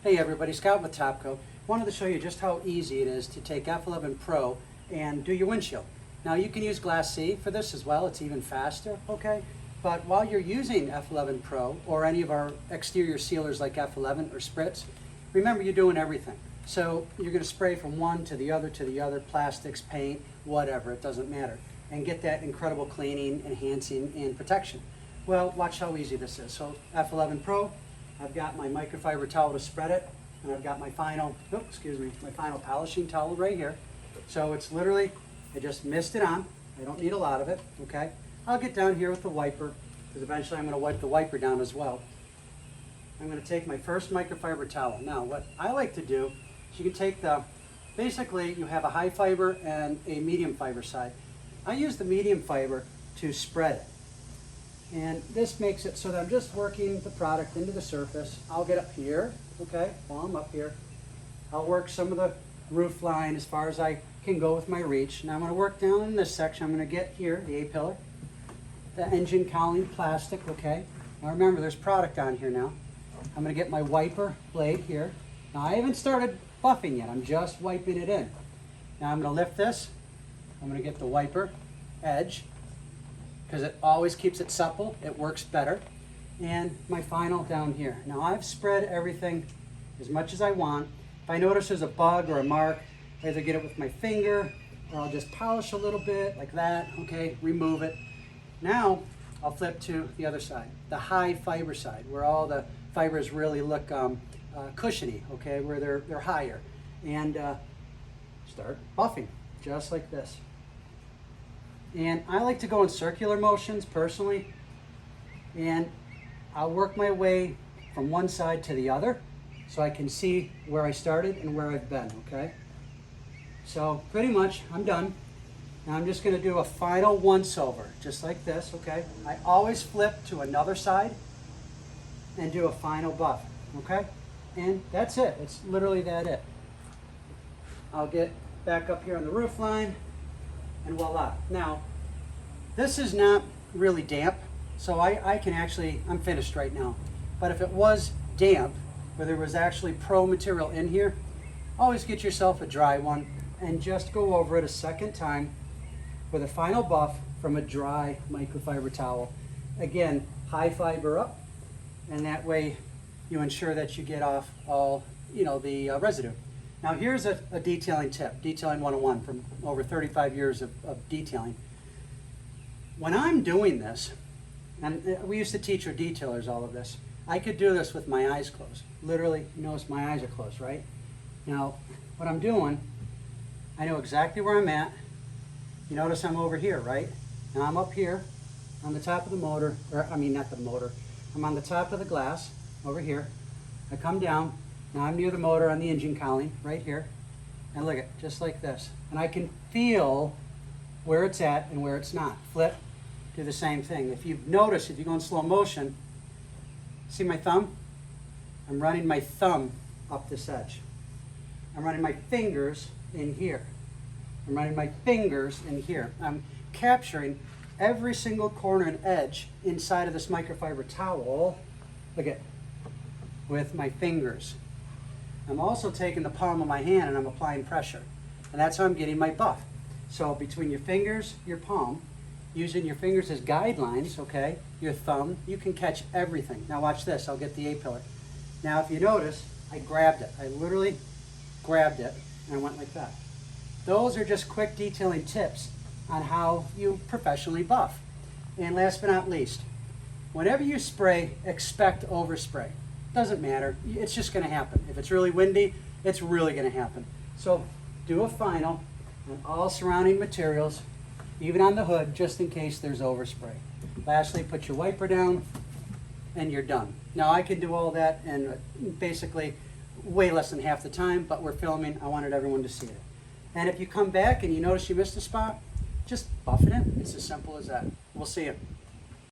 Hey everybody, Scott with TopCoat. Wanted to show you just how easy it is to take F11 Pro and do your windshield. Now you can use Gla-C for this as well, it's even faster, okay? But while you're using F11 Pro or any of our exterior sealers like F11 or Spritz, remember you're doing everything. So you're going to spray from one to the other, plastics, paint, whatever, it doesn't matter. And get that incredible cleaning, enhancing, and protection. Well, watch how easy this is. So F11 Pro, I've got my microfiber towel to spread it, and I've got my final, my final polishing towel right here. So it's literally, I just mist it on. I don't need a lot of it, okay? I'll get down here with the wiper, because eventually I'm going to wipe the wiper down as well. I'm going to take my first microfiber towel. Now, what I like to do is you can take basically you have a high fiber and a medium fiber side. I use the medium fiber to spread it. And this makes it so that I'm just working the product into the surface. I'll get up here, okay, while I'm up here. I'll work some of the roof line as far as I can go with my reach. Now I'm going to work down in this section. I'm going to get here, the A-pillar, the engine cowling plastic, okay. Now remember, there's product on here now. I'm going to get my wiper blade here. Now I haven't started buffing yet. I'm just wiping it in. Now I'm going to lift this. I'm going to get the wiper edge, because it always keeps it supple, it works better. And my final down here. Now I've spread everything as much as I want. If I notice there's a bug or a mark, I either get it with my finger, or I'll just polish a little bit like that, okay, remove it. Now I'll flip to the other side, the high fiber side, where all the fibers really look cushiony, okay, where they're higher. And start buffing, just like this. And I like to go in circular motions personally, and I'll work my way from one side to the other so I can see where I started and where I've been, okay? So pretty much I'm done. Now I'm just going to do a final once over, just like this, okay? I always flip to another side and do a final buff, okay? And that's it. It's literally that it. I'll get back up here on the roof line. And voila. Now, this is not really damp, so I can actually, I'm finished right now. But if it was damp, where there was actually Pro material in here, always get yourself a dry one and just go over it a second time with a final buff from a dry microfiber towel. Again, high fiber up, and that way you ensure that you get off all, the residue. Now here's a detailing tip, Detailing 101 from over 35 years of detailing. When I'm doing this, and we used to teach our detailers all of this, I could do this with my eyes closed. Literally, you notice my eyes are closed, right? Now, what I'm doing, I know exactly where I'm at. You notice I'm over here, right? Now I'm up here on the top of the motor, or I mean not the motor, I'm on the top of the glass over here. I come down. Now I'm near the motor on the engine cowling, right here. And look at, just like this. And I can feel where it's at and where it's not. Flip, do the same thing. If you've noticed, if you go in slow motion, see my thumb? I'm running my thumb up this edge. I'm running my fingers in here. I'm running my fingers in here. I'm capturing every single corner and edge inside of this microfiber towel, look at, with my fingers. I'm also taking the palm of my hand and I'm applying pressure. And that's how I'm getting my buff. So between your fingers, your palm, using your fingers as guidelines, okay, your thumb, you can catch everything. Now watch this, I'll get the A-pillar. Now if you notice, I grabbed it. I literally grabbed it and I went like that. Those are just quick detailing tips on how you professionally buff. And last but not least, whenever you spray, expect overspray. Doesn't matter, it's just going to happen. If it's really windy, it's really going to happen. So do a final on all surrounding materials, even on the hood, just in case there's overspray. Lastly, put your wiper down and you're done. Now I can do all that in basically way less than half the time, but we're filming, I wanted everyone to see it. And if you come back and you notice you missed a spot, just buff it in. It's as simple as that. We'll see you.